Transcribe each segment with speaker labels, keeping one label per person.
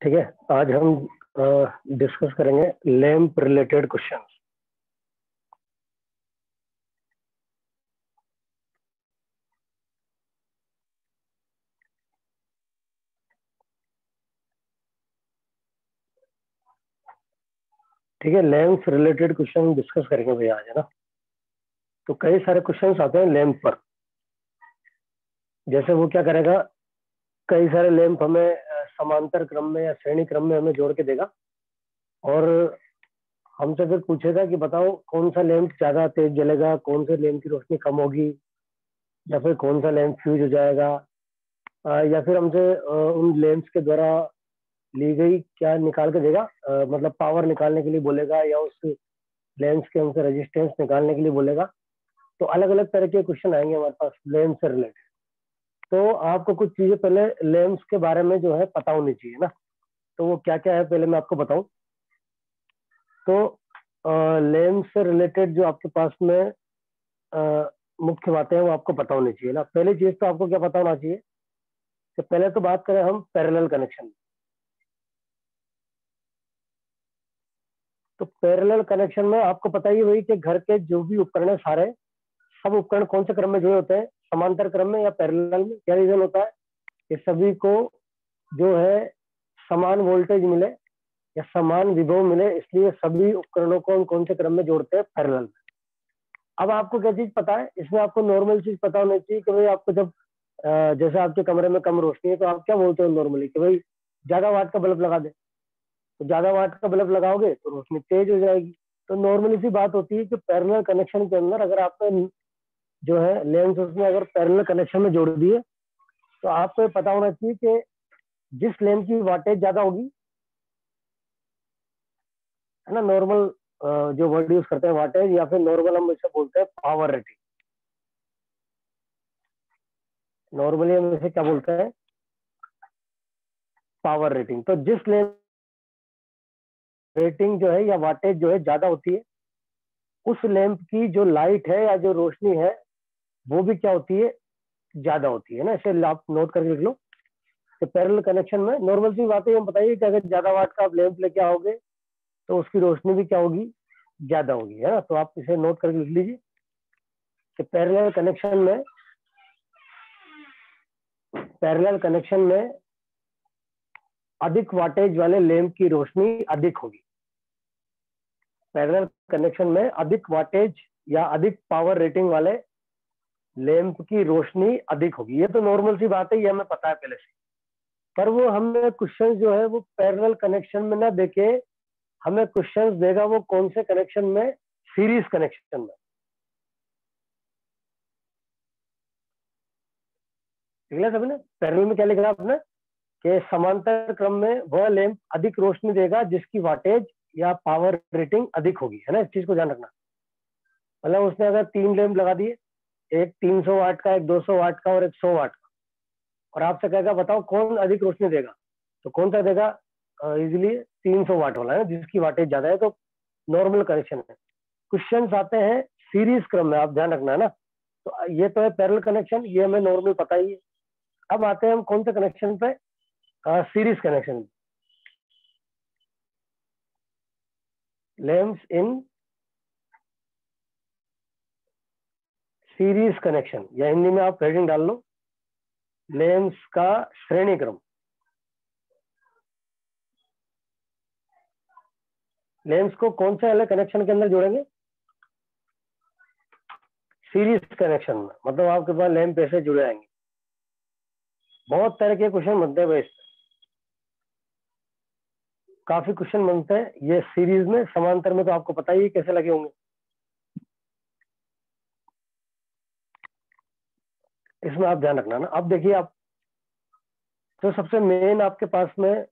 Speaker 1: ठीक है। आज हम डिस्कस करेंगे लैंप रिलेटेड क्वेश्चंस। ठीक है, लैंप रिलेटेड क्वेश्चन डिस्कस करेंगे भैया आज, है ना। तो कई सारे क्वेश्चंस आते हैं लैंप पर। जैसे वो क्या करेगा, कई सारे लैंप हमें समांतर क्रम में या श्रेणी क्रम में हमें जोड़ के देगा और हमसे फिर पूछेगा कि बताओ कौन सा लैंप ज्यादा तेज जलेगा, कौन से लैंप की रोशनी कम होगी, या फिर कौन सा लैंप फ्यूज हो जाएगा। या फिर हमसे उन लैंप्स के द्वारा ली गई क्या निकाल के देगा, मतलब पावर निकालने के लिए बोलेगा, या उस लेंस के हमसे रेजिस्टेंस निकालने के लिए बोलेगा। तो अलग अलग तरह के क्वेश्चन आएंगे हमारे पास लेंस से रिलेटेड। तो आपको कुछ चीजें पहले लेंस के बारे में जो है पता होनी चाहिए ना। तो वो क्या क्या है पहले मैं आपको बताऊं। तो लेंस से रिलेटेड जो आपके पास में मुख्य बातें हैं वो आपको पता होनी चाहिए ना। पहली चीज तो आपको क्या पता होना चाहिए कि पहले तो बात करें हम पैरेलल कनेक्शन। तो पैरेलल कनेक्शन में आपको पता ही वही कि घर के जो भी उपकरण है सारे, सब उपकरण कौन से क्रम में जुड़े होते हैं, समांतर क्रम में या पैरेलल में। क्या रीजन होता है कि सभी को जो है समान वोल्टेज मिले या समान विभव मिले, इसलिए सभी उपकरणों को हम कौन से क्रम में जोड़ते हैं, पैरेलल में। अब आपको क्या चीज पता है इसमें, आपको नॉर्मल चीज पता होनी चाहिए कि भाई आपको जब जैसे आपके कमरे में कम रोशनी है तो आप क्या बोलते हो नॉर्मली कि भाई ज्यादा वाट का बल्ब लगा दे। तो ज्यादा वाट का बल्ब लगाओगे तो रोशनी तेज हो जाएगी। तो नॉर्मली सी बात होती है कि पैरेलल कनेक्शन के अंदर अगर आपने जो है लेंस उसमें अगर पैरेलल कनेक्शन में जोड़ दिए तो आपको ये पता होना चाहिए कि जिस लैंप की वाटेज ज्यादा होगी, है ना, नॉर्मल जो वर्ड यूज करते हैं वाटेज, या फिर नॉर्मल हम इसे बोलते हैं पावर रेटिंग। नॉर्मली हम इसे क्या बोलते हैं, पावर रेटिंग। तो जिस लैंप रेटिंग जो है या वाटेज जो है ज्यादा होती है, उस लैंप की जो लाइट है या जो रोशनी है वो भी क्या होती है, ज्यादा होती है ना। इसे आप नोट करके लिख लो। तो पैरेलल कनेक्शन में नॉर्मल सी बात है, हम बताइए कि अगर ज्यादा वाट का आप लैंप लेके आओगे तो उसकी रोशनी भी क्या होगी, ज्यादा होगी, है ना। तो आप इसे नोट करके लिख लीजिए कि पैरेलल कनेक्शन में अधिक वाटेज वाले लैंप की रोशनी अधिक होगी। पैरेलल कनेक्शन में अधिक वाटेज या अधिक पावर रेटिंग वाले लैंप की रोशनी अधिक होगी। ये तो नॉर्मल सी बात है, ये हमें पता है पहले से। पर वो हमें क्वेश्चन जो है वो पैरेलल कनेक्शन में ना देके हमें क्वेश्चंस देगा वो कौन से कनेक्शन में, सीरीज कनेक्शन में। ठीक है, सभी ने पैरेलल में क्या लिखा आपने कि समांतर क्रम में वह लैंप अधिक रोशनी देगा जिसकी वाटेज या पावर रेटिंग अधिक होगी, है ना। इस चीज को ध्यान रखना। मतलब उसने अगर 3 लैंप लगा दिए, एक 300 वाट का, एक 200 वाट का और एक 100 वाट का, और आपसे कहेगा बताओ कौन अधिक रोशनी देगा, तो कौन सा देगा, इजिली 300 वाट वाला है जिसकी वाटेज ज्यादा है। तो नॉर्मल कनेक्शन है। क्वेश्चंस आते हैं सीरीज क्रम में, आप ध्यान रखना, है ना। तो ये तो है पैरेलल कनेक्शन, ये हमें नॉर्मल पता ही है। अब आते हैं हम कौन से कनेक्शन पे, series connection. Lamps in series connection, या हिंदी में आप हेडिंग डाल लो लैंप्स का श्रेणी क्रम। लैंप्स को कौन से वाले कनेक्शन के अंदर जोड़ेंगे, सीरीज कनेक्शन में। मतलब आपके पास लैंप ऐसे जुड़े आएंगे। बहुत तरह के क्वेश्चन बनते हैं भाई, काफी क्वेश्चन बनते हैं ये सीरीज में। समांतर में तो आपको पता ही है कैसे लगे होंगे, इसमें आप ध्यान रखना ना। अब देखिए आप, तो सबसे मेन आपके पास में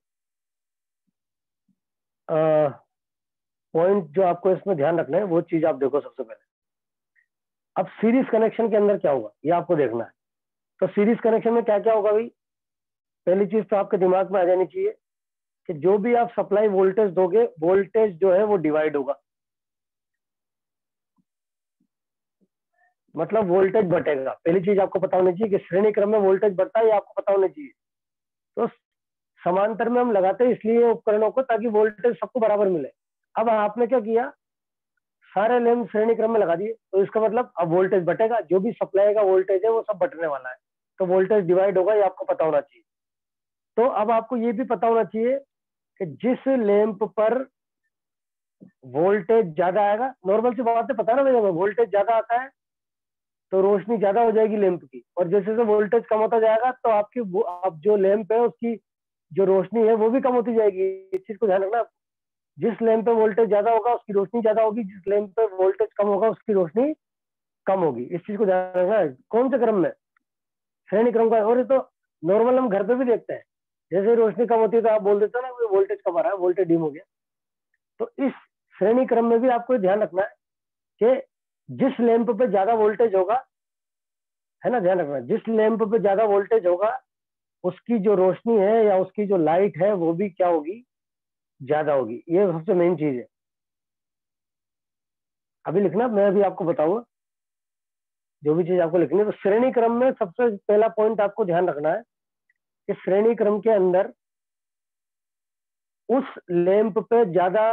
Speaker 1: पॉइंट जो आपको इसमें ध्यान रखना है वो चीज आप देखो सबसे पहले। अब सीरीज कनेक्शन के अंदर क्या होगा ये आपको देखना है। तो सीरीज कनेक्शन में क्या क्या होगा भाई, पहली चीज तो आपके दिमाग में आ जानी चाहिए कि जो भी आप सप्लाई वोल्टेज दोगे, वोल्टेज जो है वो डिवाइड होगा। मतलब वोल्टेज बढ़ेगा। पहली चीज आपको पता होनी चाहिए कि श्रेणी क्रम में वोल्टेज बढ़ता है, ये आपको पता होना चाहिए। तो समांतर में हम लगाते हैं इसलिए उपकरणों को ताकि वोल्टेज सबको बराबर मिले। अब आपने क्या किया, सारे लैंप श्रेणी क्रम में लगा दिए, तो इसका मतलब अब वोल्टेज बटेगा, जो भी सप्लाई का वोल्टेज है वो सब बटने वाला है, तो वोल्टेज डिवाइड होगा, ये आपको पता होना चाहिए। तो अब आपको ये भी पता होना चाहिए कि जिस लैंप पर वोल्टेज ज्यादा आएगा, नॉर्मल सी बात है, पता है ना भैया, वोल्टेज ज्यादा आता है तो रोशनी ज्यादा हो जाएगी लैंप की, और जैसे जैसे वोल्टेज कम होता जाएगा तो आपकी अब जो लैंप है उसकी जो रोशनी है वो भी कम होती जाएगी। इस चीज को ध्यान रखना, जिस लैंप पे वोल्टेज ज्यादा होगा उसकी रोशनी ज्यादा होगी, जिस लैंप पे वोल्टेज कम होगा उसकी रोशनी कम होगी। इस चीज को ध्यान रखना है। कौन से क्रम में? श्रेणी क्रम का। और ये तो नॉर्मल हम घर पे भी देखते हैं, जैसे रोशनी कम होती है तो आप बोल देते हो ना वोल्टेज कम आ रहा है, वोल्टेज डिम हो गया। तो इस श्रेणी क्रम में भी आपको ध्यान रखना है कि जिस लैंप पे ज्यादा वोल्टेज होगा, है ना, ध्यान रखना, जिस लैंप पे ज्यादा वोल्टेज होगा उसकी जो रोशनी है या उसकी जो लाइट है वो भी क्या होगी, ज्यादा होगी। ये सबसे मेन चीज है। अभी लिखना, मैं अभी आपको बताऊंगा जो भी चीज आपको लिखनी है। तो श्रेणी क्रम में सबसे पहला पॉइंट आपको ध्यान रखना है कि श्रेणी क्रम के अंदर उस लैंप पे ज्यादा,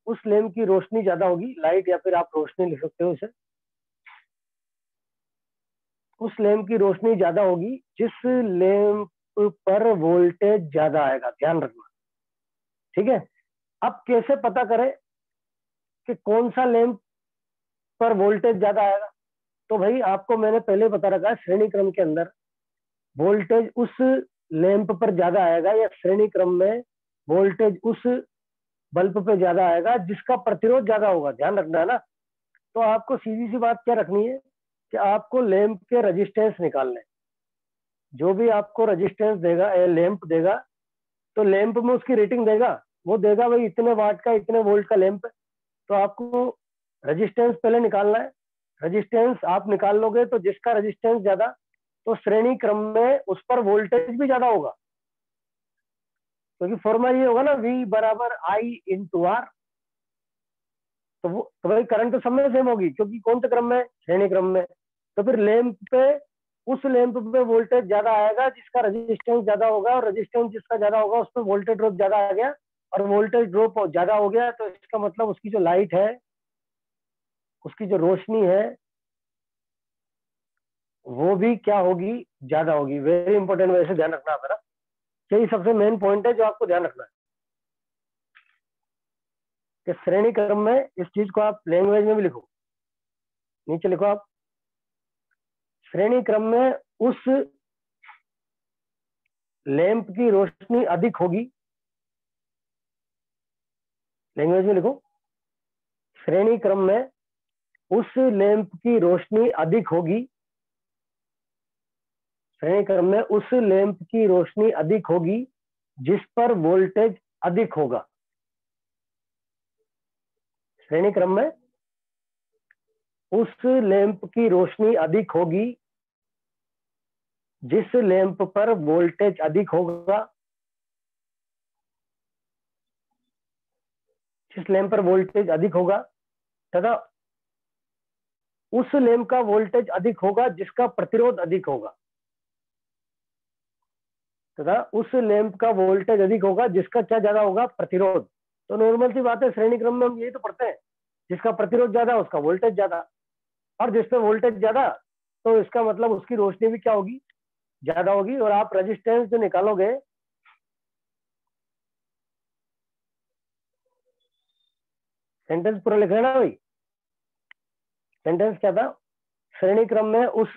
Speaker 1: उस लैंप की रोशनी ज्यादा होगी, लाइट या फिर आप रोशनी लिख सकते हो इसे, उस लैंप की रोशनी ज्यादा होगी जिस लैंप पर वोल्टेज ज्यादा आएगा। ध्यान रखना, ठीक है। अब कैसे पता करें कि कौन सा लैंप पर वोल्टेज ज्यादा आएगा? तो भाई आपको मैंने पहले बता रखा है, श्रेणी क्रम के अंदर वोल्टेज उस लैंप पर ज्यादा आएगा, या श्रेणी क्रम में वोल्टेज उस बल्ब पे ज्यादा आएगा जिसका प्रतिरोध ज्यादा होगा। ध्यान रखना है ना। तो आपको सीधी सी बात क्या रखनी है कि आपको लैंप के रेजिस्टेंस निकालने हैं। जो भी आपको रेजिस्टेंस देगा, लैंप देगा, तो लैंप में उसकी रेटिंग देगा, वो देगा भाई इतने वाट का, इतने वोल्ट का लैंप है। तो आपको रेजिस्टेंस पहले निकालना है। रेजिस्टेंस आप निकाल लोगे तो जिसका रेजिस्टेंस ज्यादा, तो श्रेणी क्रम में उस पर वोल्टेज भी ज्यादा होगा, क्योंकि फॉर्मूला ये होगा ना, V बराबर I इंटू आर। तो भाई करंट तो सब में सेम होगी, क्योंकि कौन से क्रम में? श्रेणी क्रम में। तो फिर लैंप पे, उस लैंप पे वोल्टेज ज्यादा आएगा जिसका रेजिस्टेंस ज्यादा होगा, और रेजिस्टेंस जिसका ज्यादा होगा उस पर वोल्टेज ड्रॉप ज्यादा आ गया, और वोल्टेज ड्रॉप ज्यादा हो गया तो इसका मतलब उसकी जो लाइट है, उसकी जो रोशनी है, वो भी क्या होगी, ज्यादा होगी। वेरी इंपॉर्टेंट, वैसे ध्यान रखना है ना। यही सबसे मेन पॉइंट है जो आपको ध्यान रखना है कि श्रेणी क्रम में, इस चीज को आप लैंग्वेज में भी लिखो, नीचे लिखो आप, श्रेणी क्रम में उस लैंप की रोशनी अधिक होगी, लैंग्वेज में लिखो, श्रेणी क्रम में उस लैंप की रोशनी अधिक होगी, श्रेणी क्रम में उस लैंप की रोशनी अधिक होगी जिस पर वोल्टेज अधिक होगा। श्रेणी क्रम में उस लैंप की रोशनी अधिक होगी जिस लैंप पर वोल्टेज अधिक होगा, जिस लैंप पर वोल्टेज अधिक होगा, तथा उस लैंप का वोल्टेज अधिक होगा जिसका प्रतिरोध अधिक होगा, तथा उस लैंप का वोल्टेज अधिक होगा जिसका क्या ज्यादा होगा, प्रतिरोध। तो नॉर्मल सी बात है, श्रेणी क्रम में हम यही तो पढ़ते हैं, जिसका प्रतिरोध ज्यादा उसका वोल्टेज ज्यादा, और जिस पे वोल्टेज ज्यादा तो इसका मतलब उसकी रोशनी भी क्या होगी, ज्यादा होगी। और आप रेजिस्टेंस जो निकालोगे, सेंटेंस पूरा लिख लेना भाई। सेंटेंस क्या था? श्रेणी क्रम में उस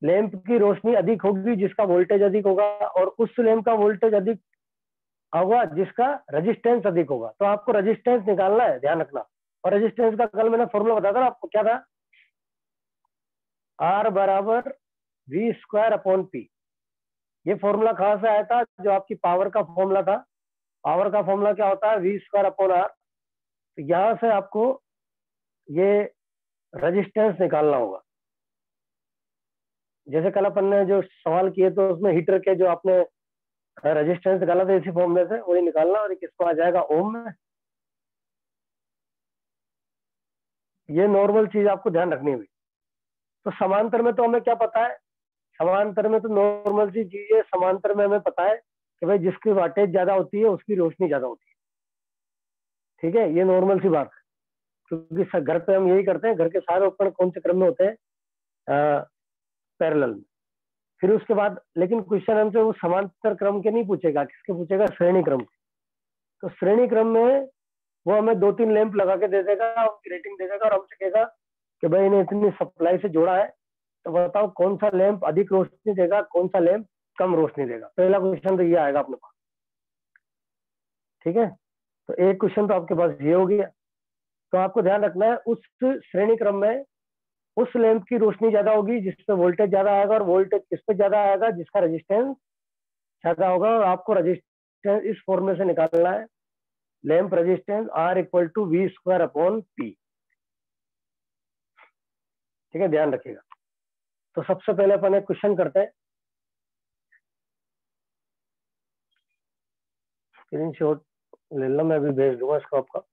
Speaker 1: लैंप की रोशनी अधिक होगी जिसका वोल्टेज अधिक होगा, और उस लैंप का वोल्टेज अधिक होगा जिसका रेजिस्टेंस अधिक होगा। तो आपको रेजिस्टेंस निकालना है, ध्यान रखना। और रेजिस्टेंस का कल मैंने फॉर्मूला बताया था आपको, क्या था? R बराबर V स्क्वायर अपॉन P। ये फॉर्मूला कहां से आया था? जो आपकी पावर का फॉर्मूला था। पावर का फॉर्मूला क्या होता है? V square upon R। तो यहां से आपको ये रेजिस्टेंस निकालना होगा। जैसे कल अपन ने जो सवाल किए तो उसमें हीटर के जो आपने रेजिस्टेंस निकाला था इसी फॉर्मूले से, वही निकालना, और किसको आ जाएगा, ओम में। ये नॉर्मल चीज आपको ध्यान रखनी है। तो समांतर में तो हमें क्या पता है? समांतर में तो नॉर्मल सी चीज है, समांतर में हमें पता है कि भाई जिसकी वाटेज ज्यादा होती है उसकी रोशनी ज्यादा होती है। ठीक है, ये नॉर्मल सी बात है, क्योंकि घर पे हम यही करते हैं। घर के सारे उपकरण कौन से क्रम में होते हैं? पैरेलल में। फिर उसके बाद लेकिन क्वेश्चन हमसे वो समांतर क्रम के नहीं पूछेगा, किसके पूछेगा? श्रेणी क्रम। तो श्रेणी क्रम में वो हमें 2-3 लैंप लगा के दे देगा, उनकी रेटिंग दे देगा और हमसे कहेगा कि भाई इन्हें इतनी सप्लाई से जोड़ा है, तो बताओ कौन सा लैंप अधिक रोशनी देगा, कौन सा लैंप कम रोशनी देगा। पहला क्वेश्चन तो ये आएगा अपने पास। ठीक है, तो एक क्वेश्चन तो आपके पास ये हो गया। तो आपको ध्यान रखना है उस श्रेणी क्रम में उस लैंप की रोशनी ज्यादा होगी जिसपे वोल्टेज ज्यादा आएगा, और वोल्टेज किस पे ज्यादा आएगा? जिसका रेजिस्टेंस ज्यादा होगा। और आपको रेजिस्टेंस इस फॉर्मूले से निकालना है, lamp resistance R equal to V square upon P। ठीक है, ध्यान रखिएगा। तो सबसे पहले अपन एक क्वेश्चन करते हैं, स्क्रीनशॉट ले लो, मैं अभी भेज दूंगा इसको आपका।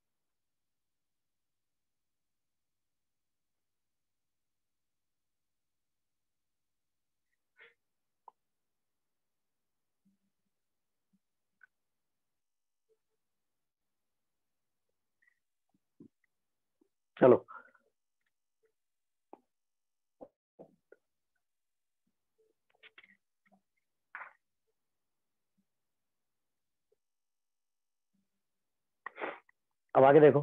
Speaker 1: चलो, अब आगे देखो।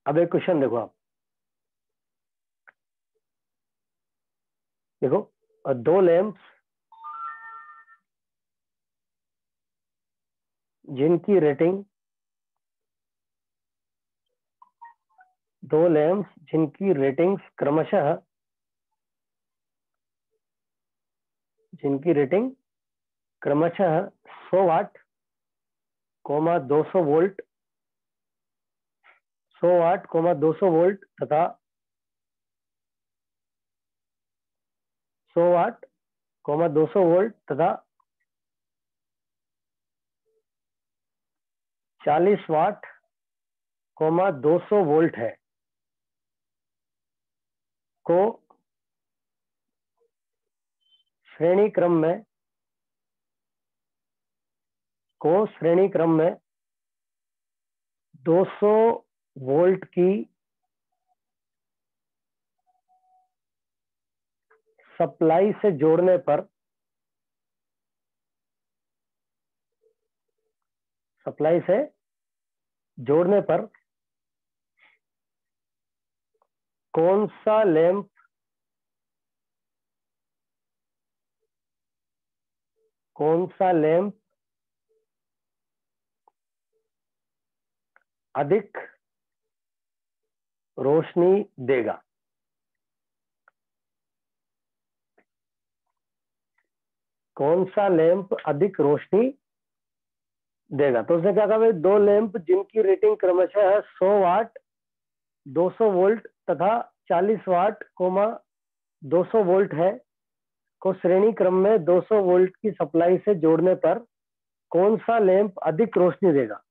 Speaker 1: अब एक क्वेश्चन देखो आप, देखो दो लैंप्स जिनकी रेटिंग दो लैंप्स जिनकी रेटिंग्स क्रमशः जिनकी रेटिंग क्रमशः 100 वाट, 200 वोल्ट, 100 वाट, 200 वोल्ट तथा 100 वाट, 200 वोल्ट तथा 40 वाट, 200 वोल्ट है को श्रेणी क्रम में 200 वोल्ट की सप्लाई से जोड़ने पर कौन सा लैंप अधिक रोशनी देगा? कौन सा लैंप अधिक रोशनी देगा? तो उसने क्या कहा भाई, दो लैंप जिनकी रेटिंग क्रमशः है 100 वाट, 200 वोल्ट तथा 40 वाट, 200 वोल्ट है को श्रेणी क्रम में 200 वोल्ट की सप्लाई से जोड़ने पर कौन सा लैंप अधिक रोशनी देगा?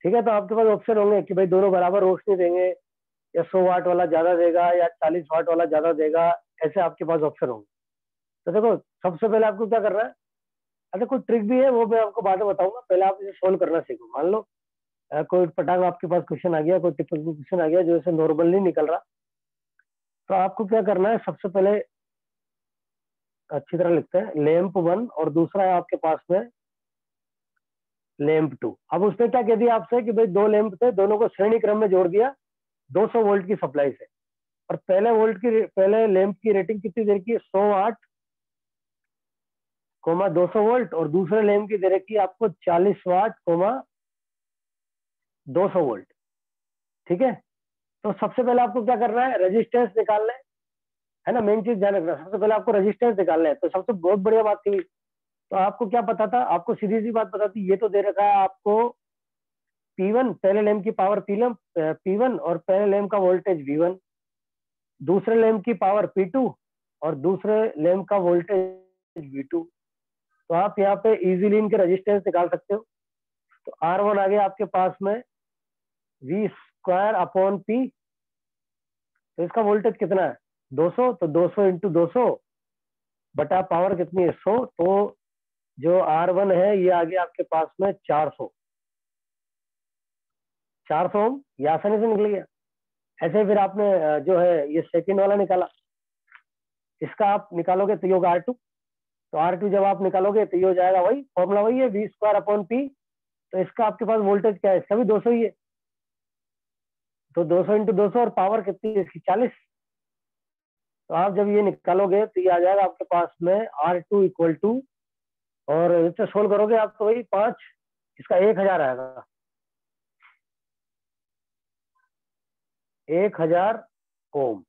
Speaker 1: ठीक है, तो आपके पास ऑप्शन होंगे कि भाई दोनों बराबर रोशनी देंगे, या 100 वाट वाला ज्यादा देगा, या 40 वाट वाला ज्यादा देगा। ऐसे आपके पास ऑप्शन होंगे। तो देखो, सबसे पहले आपको क्या करना है, अच्छा कोई ट्रिक भी है वो मैं आपको बाद में बताऊंगा, पहले आप इसे सोल्व करना सीखो। मान लो कोई पटांग आपके पास क्वेश्चन आ गया, कोई टिपिकल क्वेश्चन आ गया जो ऐसे नॉर्मल नहीं निकल रहा, तो आपको क्या करना है, सबसे पहले अच्छी तरह लिखते हैं लैंप 1 और दूसरा है आपके पास में लैंप 2। अब उसने क्या कह दिया आपसे कि भाई दो लैंप थे, दोनों को श्रेणी क्रम में जोड़ दिया 200 वोल्ट की सप्लाई से, और पहले लैंप की रेटिंग कितनी दे रखी है? 100 वाट, 200 वोल्ट, और दूसरे लैंप की दे रखी है आपको 40 वाट, 200 वोल्ट। ठीक है, तो सबसे पहले आपको क्या करना है, रेजिस्टेंस निकालना है ना। मेन चीज ध्यान रखना, सबसे पहले आपको रेजिस्टेंस निकालना है। तो सबसे बहुत बढ़िया बात थी, तो आपको क्या पता था? आपको सीधी सी बात पता थी, ये तो दे रखा है आपको P1, पहले लैंप की पावर P1 और पहले लैंप का वोल्टेज V1, दूसरे लैंप की पावर P2 और दूसरे लैंप का वोल्टेज V2। तो आप यहाँ पे इजीली इनके रेजिस्टेंस निकाल सकते हो। तो R1 आ गया आपके पास में V स्क्वायर अपॉन P। तो इसका वोल्टेज कितना है? 200, तो 200 इंटू 200 बटा पावर कितनी है? 100। तो जो R1 है ये आ गया आपके पास में 400 ओम, ये आसानी से निकल गया। ऐसे फिर आपने जो है ये सेकंड वाला निकाला, इसका आप निकालोगे तो ये होगा R2। तो R2 जब आप निकालोगे तो ये हो जाएगा, वही फॉर्मूला वही है, V²/P। तो इसका आपके पास वोल्टेज क्या है, इसका भी 200 ही है। तो 200 × 200, और पावर कितनी है इसकी, 40। तो आप जब ये निकालोगे तो ये आ जाएगा आपके पास में R2 = और इससे सोल्व करोगे आप तो वही 5, इसका 1000 आएगा, 1000 ओम।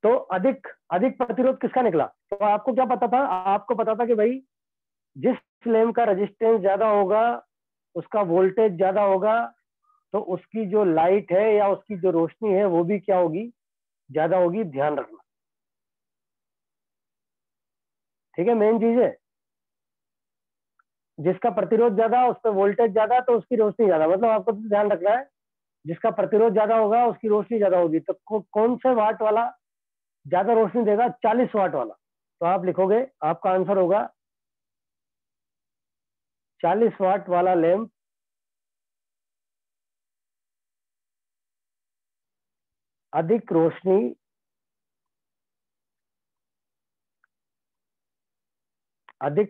Speaker 1: तो अधिक अधिक प्रतिरोध किसका निकला? तो आपको क्या पता था? आपको पता था कि भाई जिस लैंप का रेजिस्टेंस ज्यादा होगा उसका वोल्टेज ज्यादा होगा, तो उसकी जो लाइट है या उसकी जो रोशनी है वो भी क्या होगी, ज्यादा होगी। ध्यान रखना, ठीक है, मेन चीज है। जिसका प्रतिरोध ज्यादा उस पर वोल्टेज ज्यादा तो उसकी रोशनी ज्यादा, मतलब आपको तो ध्यान रखना है जिसका प्रतिरोध ज्यादा होगा उसकी रोशनी ज्यादा होगी। तो कौन से वाट वाला ज्यादा रोशनी देगा? 40 वाट वाला। तो आप लिखोगे, आपका आंसर होगा 40 वाट वाला लैंप अधिक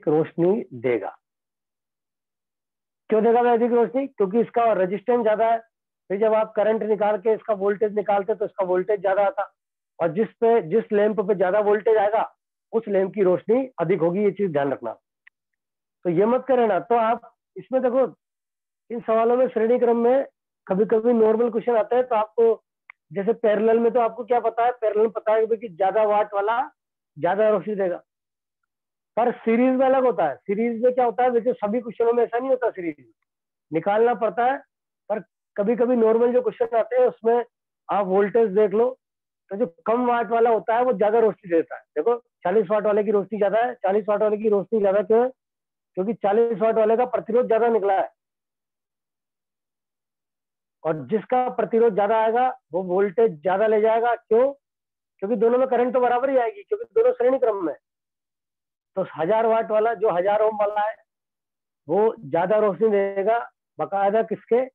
Speaker 1: रोशनी देगा। क्यों देगा भाई अधिक रोशनी? क्योंकि इसका रेजिस्टेंस ज्यादा है। फिर जब आप करंट निकाल के इसका वोल्टेज निकालते तो इसका वोल्टेज ज्यादा आता, और जिस लैंप पे ज्यादा वोल्टेज आएगा उस लैंप की रोशनी अधिक होगी। ये चीज ध्यान रखना। तो ये मत करे ना। तो आप इसमें देखो, इन सवालों में श्रेणी क्रम में कभी कभी नॉर्मल क्वेश्चन आता है, तो आपको जैसे पैरेलल में तो आपको क्या पता है, पैरेलल में पता है कि ज्यादा वाट वाला ज्यादा रोशनी देगा। पर सीरीज में अलग होता है। सीरीज में क्या होता है, देखिए सभी क्वेश्चनों में ऐसा नहीं होता, सीरीज में निकालना पड़ता है। पर कभी कभी नॉर्मल जो क्वेश्चन आते हैं उसमें आप वोल्टेज देख लो, तो जो कम वाट वाला होता है वो ज्यादा रोशनी देता है। देखो 40 वाट वाले की रोशनी ज्यादा है, 40 वाट वाले की रोशनी ज्यादा क्यों है? क्योंकि 40 वाट वाले का प्रतिरोध ज्यादा निकला है, और जिसका प्रतिरोध ज्यादा आएगा वो वोल्टेज ज्यादा ले जाएगा। क्यों? क्योंकि दोनों में करंट तो बराबर ही आएगी, क्योंकि दोनों श्रेणी क्रम में। तो 1000 वाट वाला जो 1000 ओम वाला है वो ज्यादा रोशनी देगा बकायदा किसके,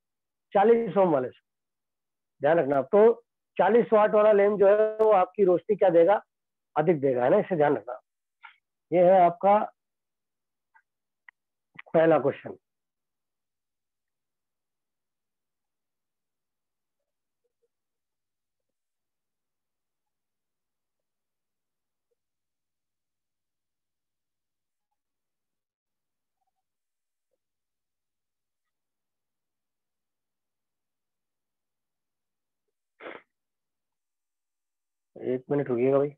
Speaker 1: 40 ओम वाले से। ध्यान रखना। तो 40 वाट वाला लैंप जो है वो आपकी रोशनी क्या देगा, अधिक देगा, है ना, इसे ध्यान रखना। ये है आपका पहला क्वेश्चन। एक मिनट रुकिएगा भाई।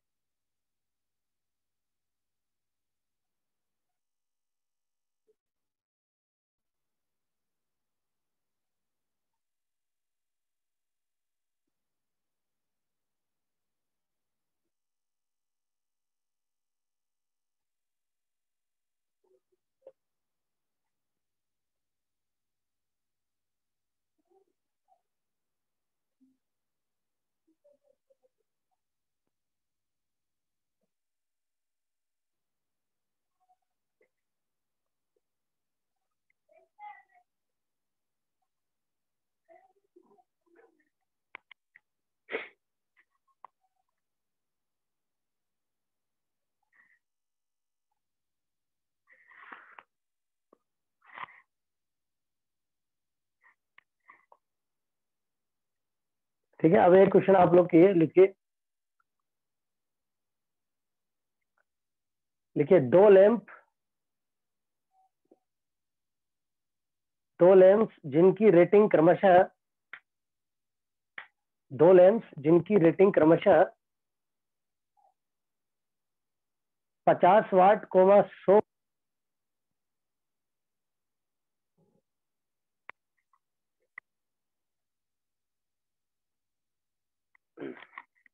Speaker 1: ठीक है, अब एक क्वेश्चन आप लोग किए, लिखिए। लिखिए, दो लैंप्स जिनकी रेटिंग क्रमशः, दो लैंप्स जिनकी रेटिंग क्रमशः 50 वाट, 100।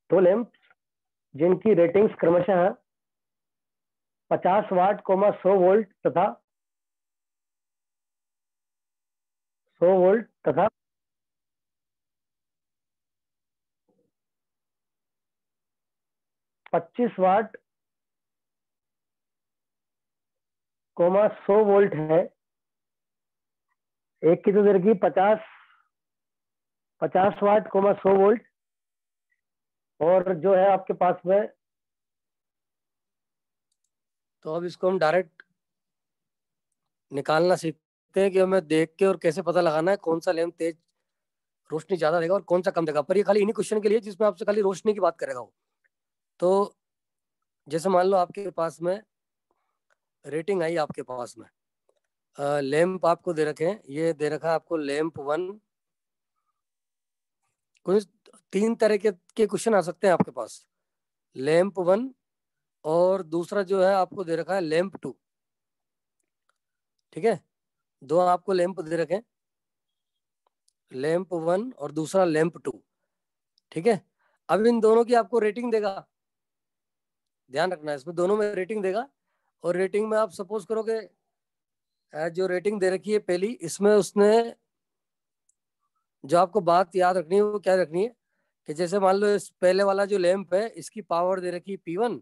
Speaker 1: दो लैंप्स जिनकी रेटिंग्स क्रमशः 50 वाट, 100 वोल्ट तथा 100 वोल्ट तथा 25 वाट कोमा 100 वोल्ट है, एक की तो दे रखी 50 वाट, 100 वोल्ट। और जो है आपके पास में,
Speaker 2: तो अब इसको हम डायरेक्ट निकालना सीखते हैं कि हमें देख के और कैसे पता लगाना है कौन सा लैंप तेज रोशनी ज्यादा देगा और कौन सा कम देगा। पर ये खाली इन्हीं क्वेश्चन के लिए जिसमें आपसे खाली रोशनी की बात करेगा वो। तो जैसे मान लो आपके पास में रेटिंग आई आपके पास में, लैंप आपको दे रखे हैं, ये दे रखा है आपको लैंप 1। कुछ 3 तरह के क्वेश्चन आ सकते हैं आपके पास, लैंप 1 और दूसरा जो है आपको दे रखा है लैंप 2। ठीक है, 2 आपको लैंप दे रखे हैं, लैंप 1 और दूसरा लैंप 2। ठीक है, अब इन दोनों की आपको रेटिंग देगा, ध्यान रखना है इसमें दोनों में रेटिंग देगा। और रेटिंग में आप सपोज करोगे जो रेटिंग दे रखी है पहली, इसमें उसने जो आपको बात याद रखनी है वो क्या रखनी है कि जैसे मान लो इस पहले वाला जो लैंप है इसकी पावर दे रखी है P1,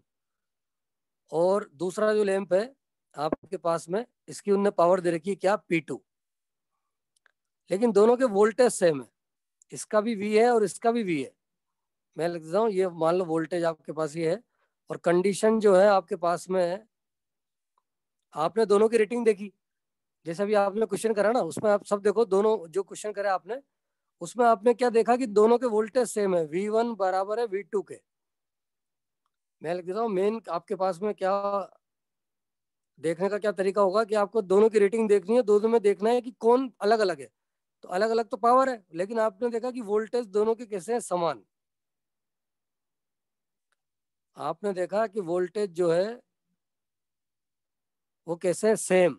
Speaker 2: और दूसरा जो लैंप है आपके पास में इसकी उनने पावर दे रखी है क्या, P2। लेकिन दोनों के वोल्टेज सेम है, इसका भी V है और इसका भी V है। मैं लिख देता हूँ, ये मान लो वोल्टेज आपके पास ये है, और कंडीशन जो है आपके पास में है, आपने दोनों की रेटिंग देखी, जैसे अभी आपने क्वेश्चन करा ना उसमें आप सब देखो, दोनों जो क्वेश्चन करे आपने उसमें आपने क्या देखा कि दोनों के वोल्टेज सेम है, V1 बराबर है V2 के। मैं लिख देता हूँ, मेन आपके पास में क्या देखने का क्या तरीका होगा कि आपको दोनों की रेटिंग देखनी है, दोनों में देखना है कि कौन अलग अलग है। तो अलग अलग तो पावर है, लेकिन आपने देखा कि वोल्टेज दोनों के कैसे हैं, समान। आपने देखा कि वोल्टेज जो है वो कैसे है, सेम।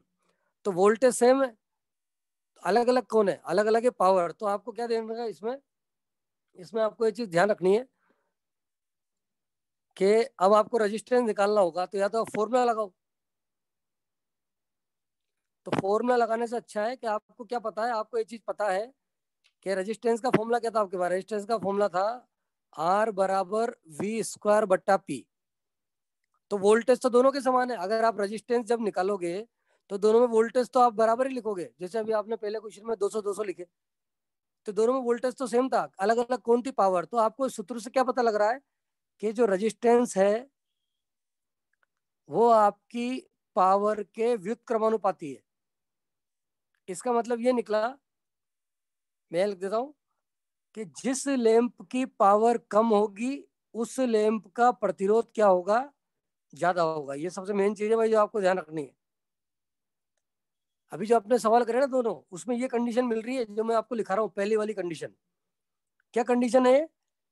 Speaker 2: तो वोल्टेज सेम है, अलग अलग कौन है, अलग अलग है पावर। तो आपको क्या देखना है इसमें, इसमें आपको ये चीज ध्यान रखनी है कि अब आपको रेजिस्टेंस निकालना होगा, तो या तो आप फॉर्मूला लगाओ। तो फॉर्मूला लगाने से अच्छा है कि आपको क्या पता है, आपको ये चीज पता है कि रेजिस्टेंस का फॉर्मूला क्या था आपके पास, रेजिस्टेंस का फॉर्मूला था R बराबर V² बट्टा P। तो वोल्टेज तो दोनों के समान है, अगर आप रेजिस्टेंस जब निकालोगे तो दोनों में वोल्टेज तो आप बराबर ही लिखोगे। जैसे अभी आपने पहले क्वेश्चन में 200 200 लिखे, तो दोनों में वोल्टेज तो सेम था, अलग अलग कौन थी, पावर। तो आपको सूत्र से क्या पता लग रहा है कि जो रेजिस्टेंस है वो आपकी पावर के व्युत्क्रमानुपाती है। इसका मतलब ये निकला, मैं लिख देता हूं, कि जिस लैंप की पावर कम होगी उस लैंप का प्रतिरोध क्या होगा, ज्यादा होगा। ये सबसे मेन चीज है भाई जो आपको ध्यान रखनी है। अभी जो आपने सवाल करे ना दोनों, उसमें ये कंडीशन मिल रही है जो मैं आपको लिखा रहा हूँ, पहली वाली कंडीशन। क्या कंडीशन है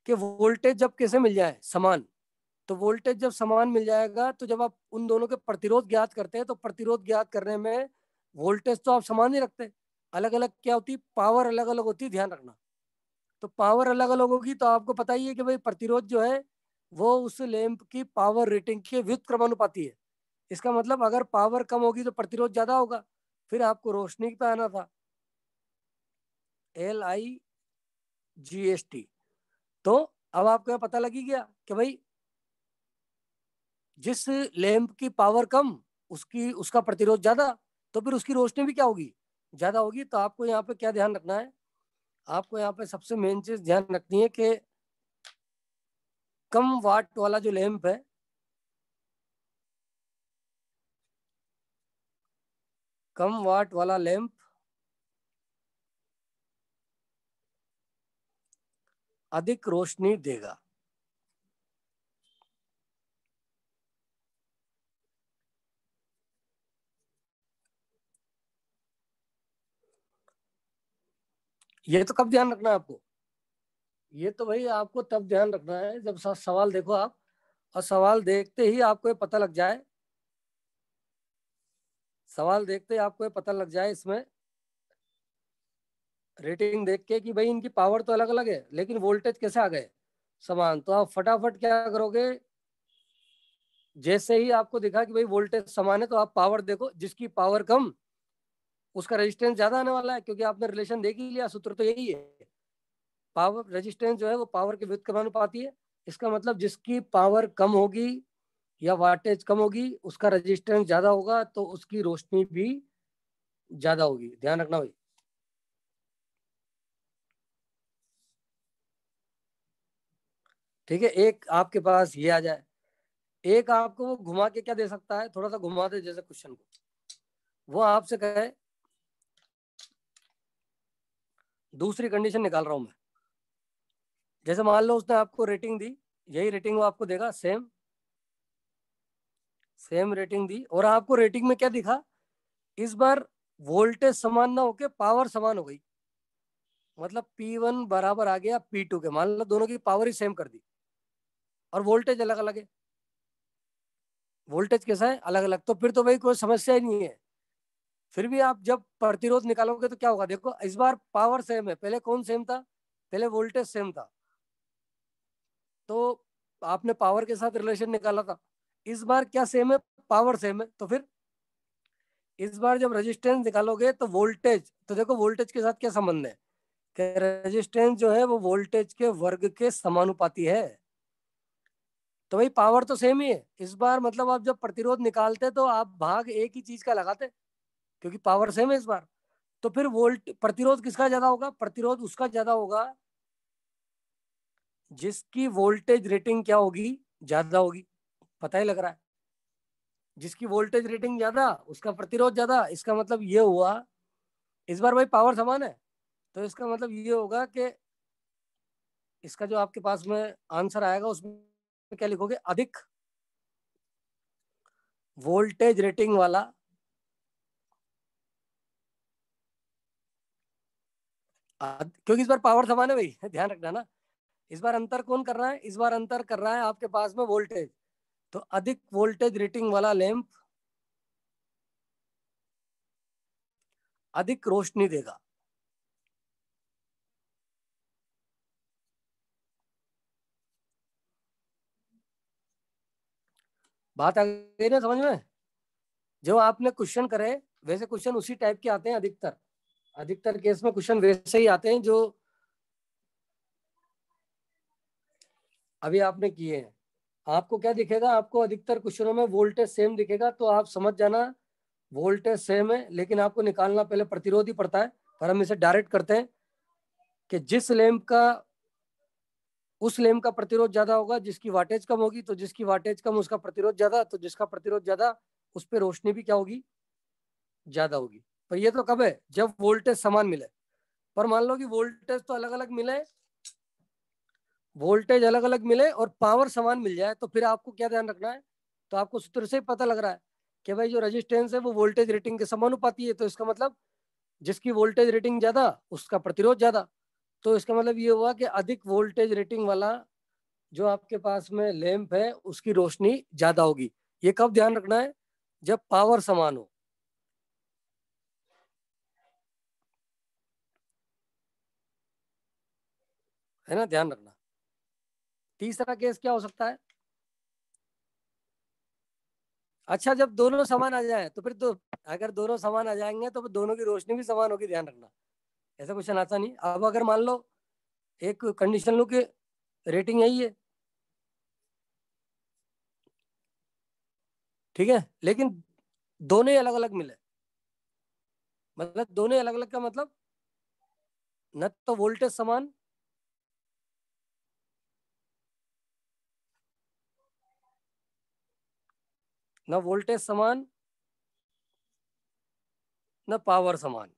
Speaker 2: कि वोल्टेज जब कैसे मिल जाए, समान। तो वोल्टेज जब समान मिल जाएगा तो जब आप उन दोनों के प्रतिरोध ज्ञात करते हैं, तो प्रतिरोध ज्ञात करने में वोल्टेज तो आप समान ही रखते हैं, अलग अलग क्या होती, पावर अलग अलग होती है, ध्यान रखना। तो पावर अलग अलग होगी तो आपको पता ही है कि भाई प्रतिरोध जो है वो उस लैंप की पावर रेटिंग के व्युत्क्रमानुपाती है। इसका मतलब अगर पावर कम होगी तो प्रतिरोध ज्यादा होगा। फिर आपको रोशनी पे आना था, LIGST। तो अब आपको पता लगी गया कि भाई जिस लैंप की पावर कम उसकी उसका प्रतिरोध ज्यादा, तो फिर उसकी रोशनी भी क्या होगी, ज्यादा होगी। तो आपको यहाँ पे क्या ध्यान रखना है, आपको यहाँ पे सबसे मेन चीज ध्यान रखनी है कि कम वाट वाला जो लैंप है, कम वाट वाला लैंप अधिक रोशनी देगा। ये तो कब ध्यान रखना है आपको, ये तो भाई आपको तब ध्यान रखना है जब सवाल देखो आप, और सवाल देखते ही आपको ये पता लग जाए, सवाल देखते ही आपको ये पता लग जाए इसमें रेटिंग देख के कि भाई इनकी पावर तो अलग अलग है लेकिन वोल्टेज कैसे आ गए, समान। तो आप फटाफट क्या करोगे, जैसे ही आपको दिखा कि भाई वोल्टेज समान है तो आप पावर देखो, जिसकी पावर कम उसका रेजिस्टेंस ज्यादा आने वाला है, क्योंकि आपने रिलेशन देख ही लिया, सूत्र तो यही है। पावर रेजिस्टेंस जो है वो पावर के व्युत्क्रमानुपाती है। इसका मतलब जिसकी पावर कम होगी या वाटेज कम होगी, उसका रेजिस्टेंस ज्यादा होगा तो उसकी रोशनी भी ज्यादा होगी। ध्यान रखना भाई। ठीक है, एक आपके पास ये आ जाए, एक आपको वो घुमा के क्या दे सकता है, थोड़ा सा घुमा दे जैसे क्वेश्चन को, वो आपसे कहे दूसरी कंडीशन निकाल रहा हूं मैं, जैसे मान लो उसने आपको रेटिंग दी, यही रेटिंग वो आपको देगा, सेम रेटिंग दी, और आपको रेटिंग में क्या दिखा, इस बार वोल्टेज समान ना होके पावर समान हो गई, मतलब P1 बराबर आ गया P2 के, मान लो दोनों की पावर ही सेम कर दी और वोल्टेज अलग अलग है, वोल्टेज कैसा है, अलग अलग, तो फिर तो भाई कोई समस्या ही नहीं है। फिर भी आप जब प्रतिरोध निकालोगे तो क्या होगा, देखो इस बार पावर सेम है, पहले कौन सेम था, पहले वोल्टेज सेम था, तो आपने पावर के साथ रिलेशन निकाला था। इस बार क्या सेम है, पावर सेम है, तो फिर इस बार जब रेजिस्टेंस निकालोगे तो वोल्टेज, तो देखो वोल्टेज के साथ क्या संबंध है, कि रेजिस्टेंस जो है वो वोल्टेज के वर्ग के समानुपाती है, तो भाई पावर तो सेम ही है इस बार, मतलब आप जब प्रतिरोध निकालते तो आप भाग एक ही चीज का लगाते, क्योंकि पावर सेम है इस बार, तो फिर वोल्ट प्रतिरोध किसका ज्यादा होगा, प्रतिरोध उसका ज्यादा होगा जिसकी वोल्टेज रेटिंग क्या होगी, ज्यादा होगी, पता ही लग रहा है, जिसकी वोल्टेज रेटिंग ज्यादा उसका प्रतिरोध ज्यादा, इसका मतलब ये हुआ, इस बार भाई पावर समान है, तो इसका मतलब ये होगा कि इसका जो आपके पास में आंसर आएगा उसमें क्या लिखोगे, अधिक वोल्टेज रेटिंग वाला क्योंकि इस बार पावर समान है भाई, ध्यान रखना ना, इस बार अंतर कौन कर रहा है, इस बार अंतर कर रहा है आपके पास में वोल्टेज, तो अधिक वोल्टेज रेटिंग वाला लैंप अधिक रोशनी देगा। बात आ गई ना समझ में, जो आपने क्वेश्चन करे वैसे क्वेश्चन उसी टाइप के आते हैं, अधिकतर अधिकतर केस में क्वेश्चन वैसे ही आते हैं जो अभी आपने किए हैं। आपको क्या दिखेगा, आपको अधिकतर क्वेश्चनों में वोल्टेज सेम दिखेगा, तो आप समझ जाना वोल्टेज सेम है, लेकिन आपको निकालना पहले प्रतिरोध ही पड़ता है, पर हम इसे डायरेक्ट करते हैं कि जिस लैंप का, उस लैंप का प्रतिरोध ज्यादा होगा जिसकी वाटेज कम होगी, तो जिसकी वाटेज कम उसका प्रतिरोध ज्यादा, तो जिसका प्रतिरोध ज्यादा उस पर रोशनी भी क्या होगी, ज्यादा होगी। पर ये तो कब है, जब वोल्टेज समान मिले, पर मान लो कि वोल्टेज तो अलग अलग मिले, वोल्टेज अलग अलग मिले और पावर समान मिल जाए, तो फिर आपको क्या ध्यान रखना है, तो आपको सूत्र से ही पता लग रहा है कि भाई जो रेजिस्टेंस है वो वोल्टेज रेटिंग के समानुपाती है, तो इसका मतलब जिसकी वोल्टेज रेटिंग ज्यादा उसका प्रतिरोध ज्यादा, तो इसका मतलब ये हुआ कि अधिक वोल्टेज रेटिंग वाला जो आपके पास में लैंप है उसकी रोशनी ज्यादा होगी। ये कब ध्यान रखना है, जब पावर समान हो, है ना, ध्यान रखना। तीसरा केस क्या हो सकता है, अच्छा जब दोनों समान आ जाए तो फिर तो, अगर दोनों समान आ जाएंगे तो फिर दोनों की रोशनी भी समान होगी, ध्यान रखना, ऐसा क्वेश्चन आता नहीं। अब अगर मान लो एक कंडीशन लो कि रेटिंग यही है, ठीक है, लेकिन दोनों ही अलग अलग मिले, मतलब दोनों ही अलग अलग का मतलब न तो वोल्टेज समान, न वोल्टेज समान, न पावर समान,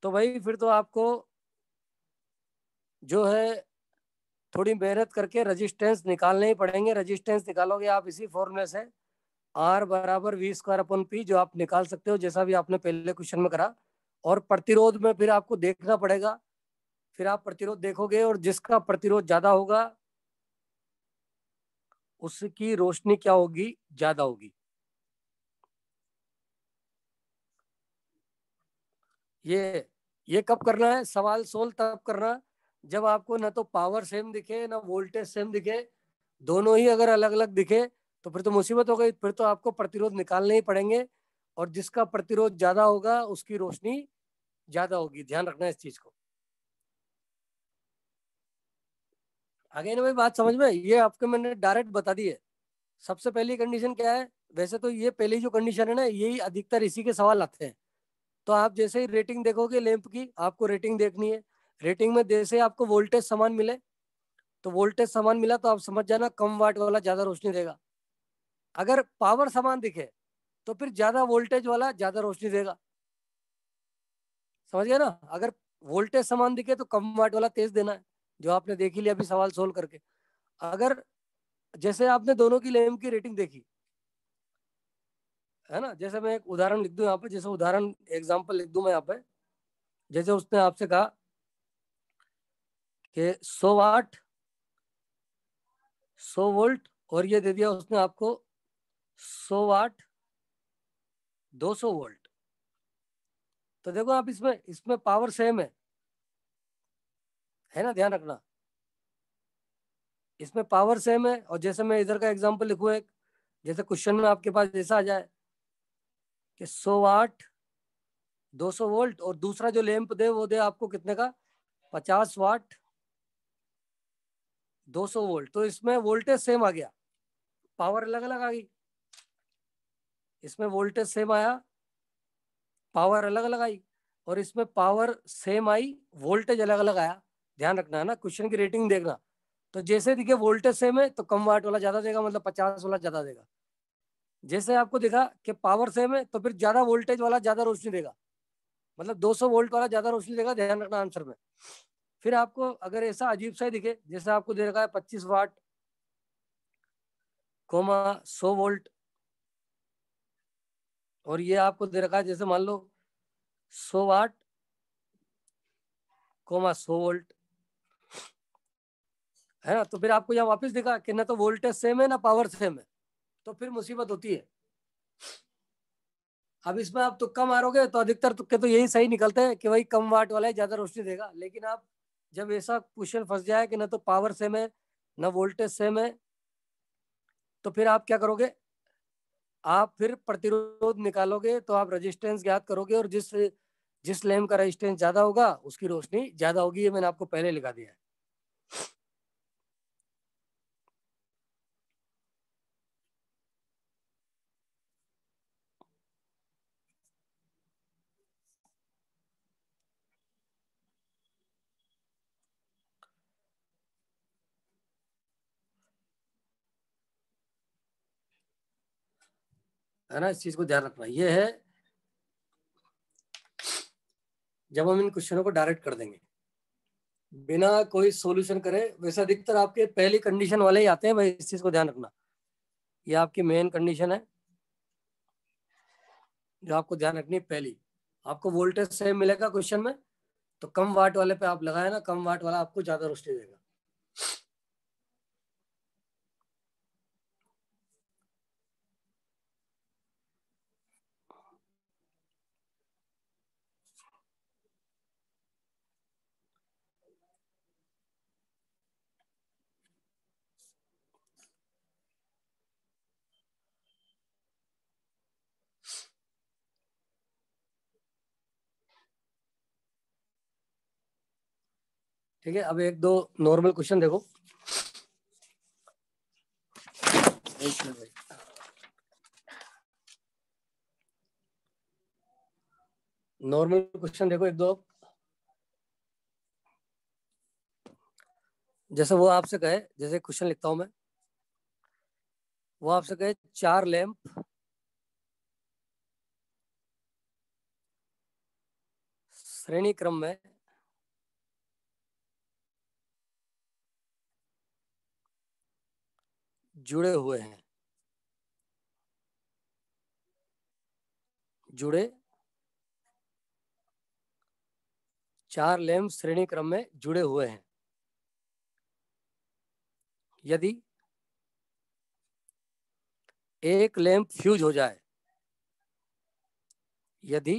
Speaker 2: तो भाई फिर तो आपको जो है थोड़ी मेहनत करके रेजिस्टेंस निकालने ही पड़ेंगे। रेजिस्टेंस निकालोगे आप इसी फॉर्मूले से, आर बराबर वी स्क्वायर अपन पी, जो आप निकाल सकते हो जैसा भी आपने पहले क्वेश्चन में करा, और प्रतिरोध में फिर आपको देखना पड़ेगा, फिर आप प्रतिरोध देखोगे और जिसका प्रतिरोध ज्यादा होगा उसकी रोशनी क्या होगी, ज्यादा होगी। ये कब करना है, सवाल सोल्व तब करना जब आपको ना तो पावर सेम दिखे ना वोल्टेज सेम दिखे, दोनों ही अगर अलग अलग दिखे तो फिर तो मुसीबत हो गई, फिर तो आपको प्रतिरोध निकालने ही पड़ेंगे, और जिसका प्रतिरोध ज्यादा होगा उसकी रोशनी ज्यादा होगी, ध्यान रखना इस चीज को। आगे ना भाई बात समझ में, ये आपको मैंने डायरेक्ट बता दी है। सबसे पहली कंडीशन क्या है, वैसे तो ये पहली जो कंडीशन है ना, यही अधिकतर इसी के सवाल आते हैं। तो आप जैसे ही रेटिंग देखोगे लैंप की, आपको रेटिंग देखनी है। रेटिंग में जैसे आपको वोल्टेज समान मिले, तो वोल्टेज समान मिला तो आप समझ जाना कम वाट वाला ज्यादा रोशनी देगा। अगर पावर समान दिखे तो फिर ज्यादा वोल्टेज वाला ज्यादा रोशनी देगा। समझ गया ना? अगर वोल्टेज समान दिखे तो कम वाट वाला तेज देना है, जो आपने देखी लिया अभी सवाल सोल्व करके। अगर जैसे आपने दोनों की लैंप की रेटिंग देखी है ना, जैसे मैं एक उदाहरण लिख दूं यहाँ पे, जैसे उदाहरण एग्जांपल लिख दूं मैं यहाँ पे। जैसे उसने आपसे कहा कि 100 वाट 100 वोल्ट, और ये दे दिया उसने आपको 100 वाट 200 वोल्ट। तो देखो आप इसमें इसमें पावर सेम है ना, ध्यान रखना। इसमें पावर सेम है। और जैसे मैं इधर का एग्जांपल लिखूं एक, जैसे क्वेश्चन में आपके पास जैसा आ जाए कि 100 वाट 200 वोल्ट, और दूसरा जो लैंप दे वो दे आपको कितने का, 50 वाट 200 वोल्ट। तो इसमें वोल्टेज सेम आ गया, पावर अलग अलग आ गई। इसमें वोल्टेज सेम आया, पावर अलग अलग आई। और इसमें पावर सेम आई, वोल्टेज अलग अलग आया। ध्यान रखना है ना, क्वेश्चन की रेटिंग देखना। तो जैसे दिखे वोल्टेज सेम है तो कम वाट वाला ज्यादा देगा, मतलब 50 वाला ज्यादा देगा। जैसे आपको दिखा कि पावर सेम है तो फिर ज्यादा वोल्टेज वाला ज्यादा रोशनी देगा, मतलब 200 वोल्ट वाला ज्यादा रोशनी देगा। ध्यान रखना आंसर में। फिर आपको अगर ऐसा अजीब सा ही दिखे, जैसे आपको दे रखा है 25 वाट 100 वोल्ट, और ये आपको दे रखा है जैसे मान लो 100 वाट 100 वोल्ट, है ना। तो फिर आपको यहाँ वापस दिखा कि ना तो वोल्टेज सेम है ना पावर सेम है, तो फिर मुसीबत होती है। अब इसमें आप तुक्का मारोगे तो अधिकतर तुक्के तो यही सही निकलते हैं कि भाई कम वाट वाला है ज्यादा रोशनी देगा। लेकिन आप जब ऐसा क्वेश्चन फंस जाए कि ना तो पावर सेम है ना वोल्टेज सेम है, तो फिर आप क्या करोगे, आप फिर प्रतिरोध निकालोगे। तो आप रेजिस्टेंस ज्ञात करोगे, और जिस जिस लैंप का रेजिस्टेंस ज्यादा होगा उसकी रोशनी ज्यादा होगी। ये मैंने आपको पहले लिखा दिया है। है ना, इस चीज को ध्यान रखना। ये है जब हम इन क्वेश्चनों को डायरेक्ट कर देंगे बिना कोई सॉल्यूशन करे। वैसे अधिकतर आपके पहली कंडीशन वाले ही आते हैं भाई, इस चीज को ध्यान रखना। ये आपकी मेन कंडीशन है जो आपको ध्यान रखनी है पहली। आपको वोल्टेज सेम मिलेगा क्वेश्चन में, तो कम वाट वाले पे आप लगाए ना, कम वाट वाला आपको ज्यादा रोशनी देगा। ठीक है, अब एक दो नॉर्मल क्वेश्चन देखो। नॉर्मल क्वेश्चन देखो एक दो। जैसे वो आपसे कहे, जैसे क्वेश्चन लिखता हूं मैं, वो आपसे कहे 4 लैंप श्रेणी क्रम में जुड़े हुए हैं, जुड़े 4 लैंप श्रेणी क्रम में जुड़े हुए हैं। यदि एक लैंप फ्यूज हो जाए, यदि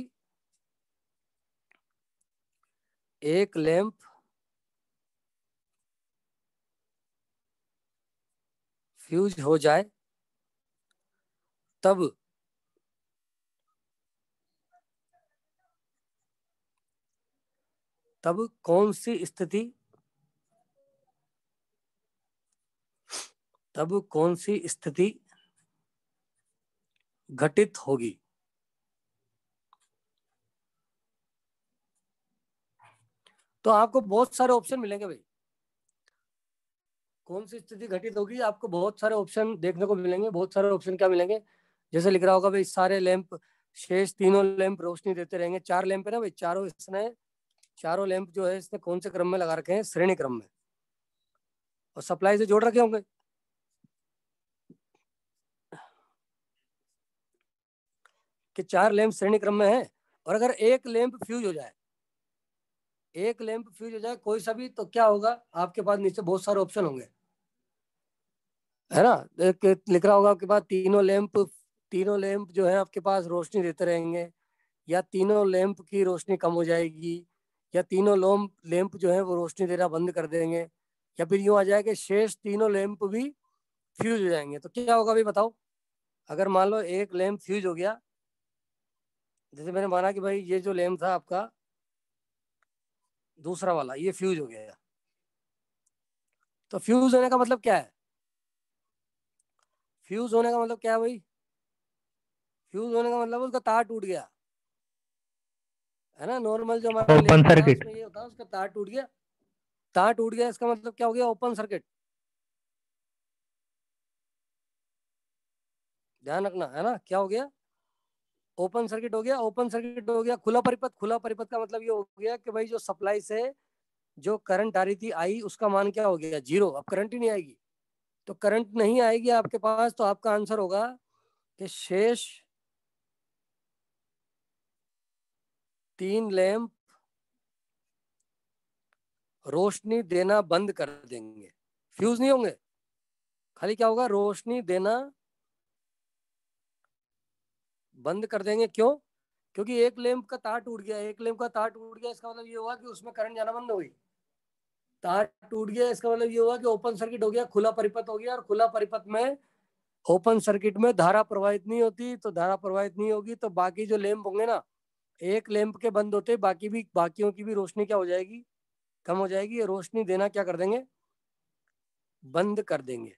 Speaker 2: एक लैंप फ्यूज हो जाए, तब तब कौन सी स्थिति तब कौन सी स्थिति घटित होगी। तो आपको बहुत सारे ऑप्शन मिलेंगे भाई, कौन सी स्थिति घटित होगी, आपको बहुत सारे ऑप्शन देखने को मिलेंगे। बहुत सारे ऑप्शन क्या मिलेंगे, जैसे लिख रहा होगा भाई सारे लैंप, शेष तीनों लैंप रोशनी देते रहेंगे। 4 लैंप है ना भाई, चारों लैंप जो है इसने कौन से क्रम में लगा रखे हैं, श्रेणी क्रम में, और सप्लाई से जोड़ रखे होंगे। कि 4 लैंप श्रेणी क्रम में है, और अगर एक लैंप फ्यूज हो जाए, कोई सा भी, तो क्या होगा, आपके पास नीचे बहुत सारे ऑप्शन होंगे, है ना। एक लिख रहा होगा आपके पास तीनों लैंप जो है आपके पास रोशनी देते रहेंगे, या तीनों लैंप की रोशनी कम हो जाएगी, या तीनों लैंप जो है वो रोशनी देना बंद कर देंगे, या फिर यूं आ जाए कि शेष तीनों लैंप भी फ्यूज हो जाएंगे। तो क्या होगा भाई बताओ। अगर मान लो एक लैंप फ्यूज हो गया, जैसे मैंने माना कि भाई ये जो लैंप था आपका दूसरा वाला, ये फ्यूज हो गया, तो फ्यूज होने का मतलब क्या है, फ्यूज होने का मतलब क्या है भाई, फ्यूज होने का मतलब उसका तार टूट गया, है ना। नॉर्मल जो हमारा
Speaker 1: ओपन
Speaker 2: लैंप होता है
Speaker 1: सर्किट।
Speaker 2: उसमें ये होता है, उसका तार टूट गया। तार टूट गया इसका मतलब क्या हो गया, ओपन सर्किट। ध्यान रखना, है ना, क्या हो गया, ओपन सर्किट हो गया। ओपन सर्किट हो गया। खुला परिपथ, खुला परिपथ का मतलब ये हो गया कि भाई जो सप्लाई से जो करंट आ रही थी आई, उसका मान क्या हो गया, 0। अब करंट ही नहीं आएगी। तो करंट नहीं आएगी आपके पास, तो आपका आंसर होगा कि शेष 3 लैंप रोशनी देना बंद कर देंगे, फ्यूज नहीं होंगे, खाली क्या होगा, रोशनी देना बंद कर देंगे। क्यों, क्योंकि एक लैंप का तार टूट गया, इसका मतलब ये हुआ कि उसमें करंट जाना बंद हो गई। तार टूट गया इसका मतलब ये हुआ कि ओपन सर्किट हो गया, खुला परिपथ हो गया, और खुला परिपथ में, ओपन सर्किट में धारा प्रवाहित नहीं होती, तो धारा प्रवाहित नहीं होगी तो बाकी जो लैंप होंगे ना, एक लैंप के बंद होते बाकियों की भी रोशनी क्या हो जाएगी, कम हो जाएगी। ये रोशनी देना क्या कर देंगे, बंद कर देंगे,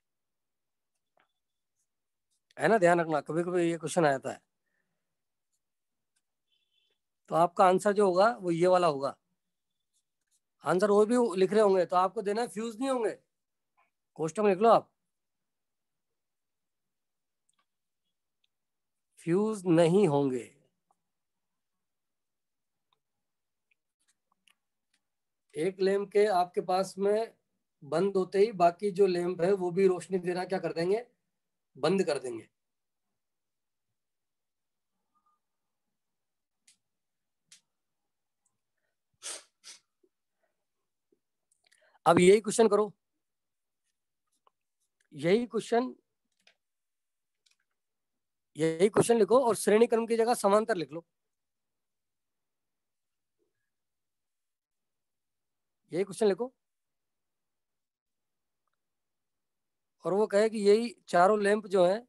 Speaker 2: है ना। ध्यान रखना, कभी कभी ये क्वेश्चन आता है। तो आपका आंसर जो होगा वो ये वाला होगा। आंसर और भी लिख रहे होंगे तो आपको देना है फ्यूज नहीं होंगे, क्वेश्चन में लिख लो आप, फ्यूज नहीं होंगे। एक लैंप के आपके पास में बंद होते ही बाकी जो लैंप है वो भी रोशनी देना क्या कर देंगे, बंद कर देंगे। अब यही क्वेश्चन करो, यही क्वेश्चन लिखो, और श्रेणी क्रम की जगह समांतर लिख लो। यही क्वेश्चन लिखो, और वो कहे कि यही चारों लैंप जो है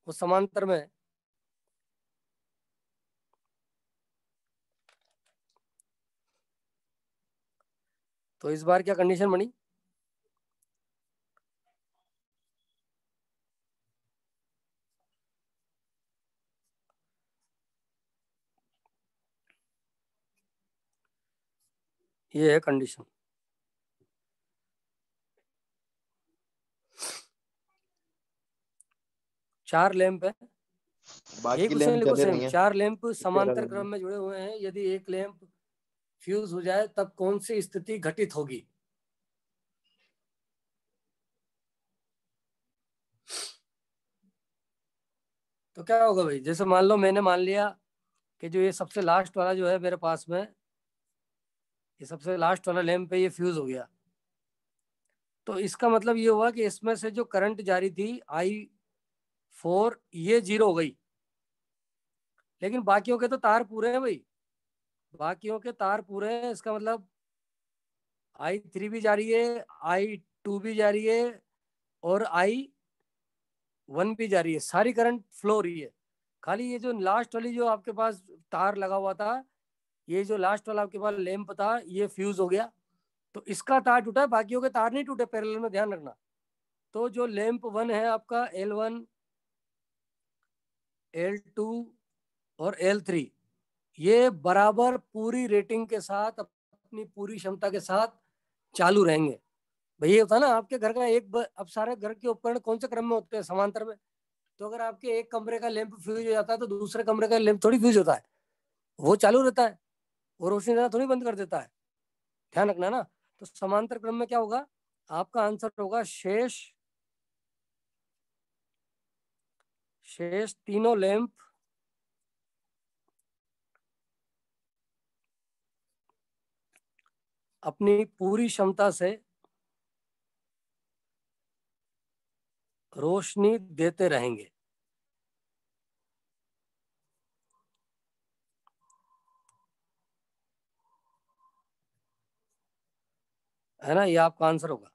Speaker 2: वो समांतर में है। तो इस बार क्या कंडीशन बनी, ये है कंडीशन। चार लैंप है, यही
Speaker 3: बाकी
Speaker 2: क्वेश्चन
Speaker 3: लैंप
Speaker 2: लिखो
Speaker 3: जले
Speaker 2: सेम।
Speaker 3: नहीं है।
Speaker 2: 4 लैंप
Speaker 3: तेरा
Speaker 2: समांतर क्रम
Speaker 3: लैंप।
Speaker 2: में जुड़े हुए हैं, यदि एक लैंप फ्यूज हो जाए तब कौन सी स्थिति घटित होगी। तो क्या होगा भाई, जैसे मान लो मैंने मान लिया कि जो ये सबसे लास्ट वाला जो है मेरे पास में, ये सबसे लास्ट वाला लैंप है, ये फ्यूज हो गया। तो इसका मतलब ये हुआ कि इसमें से जो करंट जारी थी I4, ये 0 हो गई। लेकिन बाकियों के तो तार पूरे हैं भाई, बाकियों के तार पूरे हैं, इसका मतलब I3 भी जारी है, I2 भी जारी है, और I1 भी जारी है, सारी करंट फ्लो हो रही है। खाली ये जो लास्ट वाली जो आपके पास तार लगा हुआ था, ये जो लास्ट वाला आपके पास लैंप था, ये फ्यूज हो गया, तो इसका तार टूटा, बाकियों के तार नहीं टूटे पैरेलल में, ध्यान रखना। तो जो लैंप 1 है आपका L1, L2 और L3, ये बराबर पूरी रेटिंग के साथ, अपनी पूरी क्षमता के साथ चालू रहेंगे। भाई ये होता है ना आपके घर का अब सारे घर के उपकरण कौन से क्रम में होते हैं? समांतर में। तो अगर आपके एक कमरे का लैंप फ्यूज हो जाता है तो दूसरे कमरे का लैंप थोड़ी फ्यूज होता है, वो चालू रहता है, वो रोशनी देना थोड़ी बंद कर देता है। ध्यान रखना ना। तो समांतर क्रम में क्या होगा? आपका आंसर होगा शेष तीनों लैंप अपनी पूरी क्षमता से रोशनी देते रहेंगे। है ना, ये आपका आंसर होगा।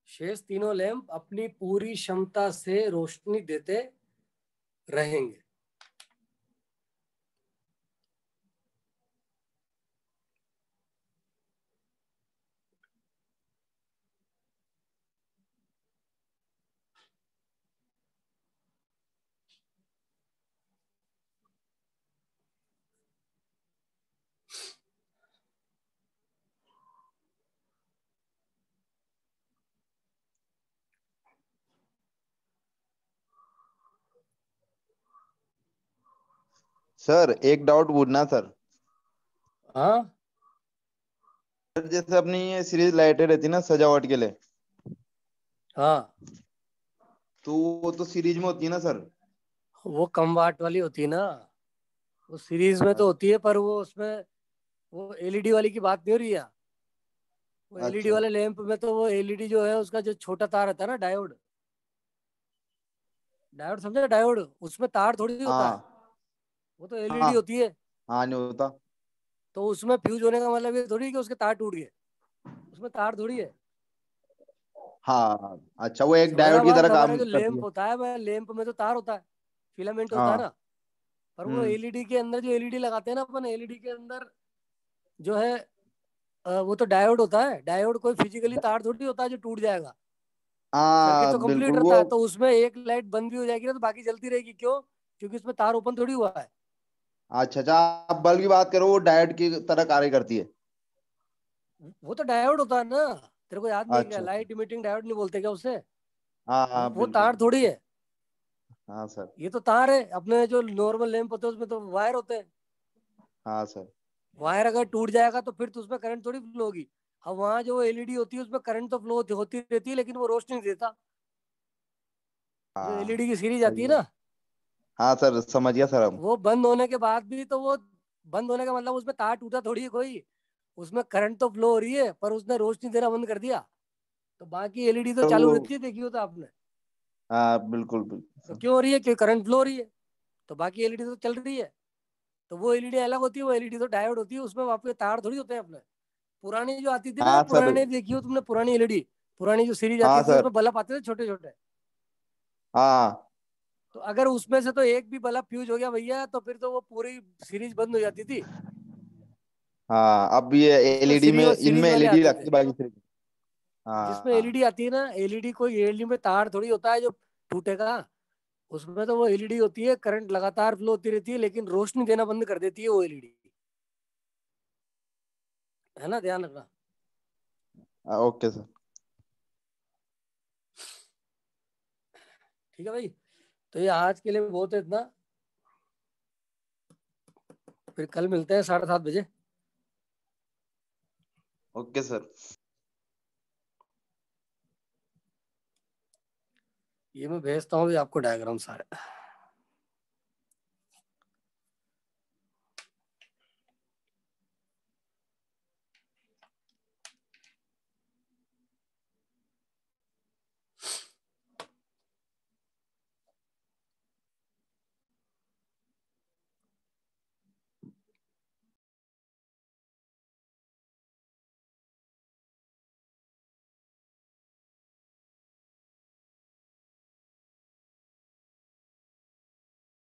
Speaker 2: शेष तीनों लैंप अपनी पूरी क्षमता से रोशनी देते रहेंगे।
Speaker 3: सर एक डाउट पूछना सर।
Speaker 2: हाँ
Speaker 3: सर जैसे अपनी ये सीरीज लाइटें रहती है ना सजावट के लिए,
Speaker 2: हाँ,
Speaker 3: तो वो तो सीरीज में होती है ना सर?
Speaker 2: वो कम वाट वाली होती है ना, वो सीरीज में तो होती है, पर वो उसमें वो एलईडी वाली की बात नहीं हो रही है। वो एलईडी
Speaker 3: अच्छा।
Speaker 2: वाले लैंप में तो वो एलईडी जो है उसका जो छोटा तार रहता है ना, डायोड, डायोड समझे? डायोड, उसमें तार थोड़ी होता है,
Speaker 3: हाँ
Speaker 2: वो तो एलईडी
Speaker 3: हाँ
Speaker 2: होती है।
Speaker 3: हाँ, नहीं होता।
Speaker 2: तो उसमें फ्यूज होने का मतलब ये थोड़ी है कि उसके तार टूट गए, उसमें तार थोड़ी है।
Speaker 3: हाँ अच्छा, वो एक
Speaker 2: समझ रहा
Speaker 3: डायोड की
Speaker 2: बात?
Speaker 3: तरह
Speaker 2: हमारा
Speaker 3: काम
Speaker 2: जो
Speaker 3: करती
Speaker 2: लैंप
Speaker 3: है।
Speaker 2: होता है, वह लैंप में तो तार होता है, फिलामेंट होता है
Speaker 3: हाँ।
Speaker 2: ना। पर वो
Speaker 3: हम्म।
Speaker 2: एलईडी के अंदर जो एलईडी लगाते हैं ना अपन, एलईडी के अंदर जो है वो तो डायोड होता है। डायोड कोई फिजिकली तार थोड़ी होता है जो टूट जाएगा। सर्किट
Speaker 3: हाँ
Speaker 2: तो कंप्लीट
Speaker 3: बिल्कुल
Speaker 2: रहता
Speaker 3: वो।
Speaker 2: है। तो उसमें एक लाइट बंद भी हो जाएगी ना तो बाकी जलती रहेगी। क्यों? क्योंकि उसमें तार ओपन थोड़ी हुआ है।
Speaker 3: अच्छा अच्छा, आप बल्ब की बात करो, वो डायोड की तरह कार्य करती है।
Speaker 2: वो तो डायोड होता है ना। तेरे को याद नहीं है क्या?
Speaker 3: अच्छा अच्छा।
Speaker 2: लाइट इमिटिंग डायोड नहीं बोलते क्या उसे?
Speaker 3: हाँ हाँ
Speaker 2: वो
Speaker 3: बिल्कुल।
Speaker 2: तार थोड़ी है।
Speaker 3: हाँ सर।
Speaker 2: ये तो तार है। अपने जो नॉर्मल लैंप होते हैं उसमें तो वायर होते हैं।
Speaker 3: हाँ सर।
Speaker 2: वायर अगर टूट जाएगा तो फिर तो उसमें करंट थोड़ी फ्लो होगी। अब वहां जो एलईडी होती है उसमें करंट तो फ्लो होती रहती है, लेकिन वो रोशनी नहीं देता। जो
Speaker 3: हाँ
Speaker 2: एलईडी की सीरीज आती
Speaker 3: सही
Speaker 2: है
Speaker 3: है।
Speaker 2: ना,
Speaker 3: हाँ सर समझ गया सर हम।
Speaker 2: वो बंद होने के बाद भी तो वो बंद होने का मतलब उसमें तार टूटा थोड़ी है कोई। उसमें करंट तो फ्लो हो रही है, पर उसने रोशनी देना बंद कर दिया। तो बाकी एलईडी तो
Speaker 3: तो
Speaker 2: चालू
Speaker 3: वो।
Speaker 2: रहती है, देखी हो तो आपने।
Speaker 3: हाँ बिल्कुल बिल्कुल
Speaker 2: तो
Speaker 3: सर।
Speaker 2: क्यों हो रही है? क्यों? करंट फ्लो हो रही है। तो बाकी एलईडी तो चल रही है। तो वो एलईडी अलग होती है, वो एलईडी तो डायोड होती है, उसमें आपके तार थोड़ी होते हैं अपने। पुरानी जो आती थी ना,
Speaker 3: हाँ सर।
Speaker 2: पुराने देखी हो तुमने? पुरानी एलईडी, पुरानी जो सीरीज आती
Speaker 3: हाँ
Speaker 2: थी
Speaker 3: सर।
Speaker 2: उसमें बल्ब आते थे छोटे छोटे।
Speaker 3: हाँ
Speaker 2: तो अगर उसमें से तो एक भी बल्ब फ्यूज हो गया भैया, तो फिर तो वो पूरी सीरीज बंद हो जाती थी।
Speaker 3: हाँ, अब ये
Speaker 2: जिसमें
Speaker 3: एलईडी में,
Speaker 2: सीरीज
Speaker 3: इनमें
Speaker 2: वाले
Speaker 3: एलईडी
Speaker 2: आते
Speaker 3: लगती
Speaker 2: थे।
Speaker 3: है बाकी सीरीज।
Speaker 2: जिसमें
Speaker 3: हाँ
Speaker 2: एलईडी आती है ना, एलईडी कोई एलईडी में तार थोड़ी होता है जो टूटेगा। उसमें तो वो एलईडी होती है, करंट लगातार फ्लो होती रहती है, लेकिन रोशनी देना बंद कर देती है वो एलईडी। है ना, ध्यान रखना।
Speaker 3: हाँ, ओके सर।
Speaker 2: ठीक है भाई। तो ये आज के लिए बहुत है इतना। फिर कल मिलते हैं 7:30 बजे।
Speaker 3: Okay sir.
Speaker 2: ये मैं भेजता हूँ आपको डायग्राम सारे।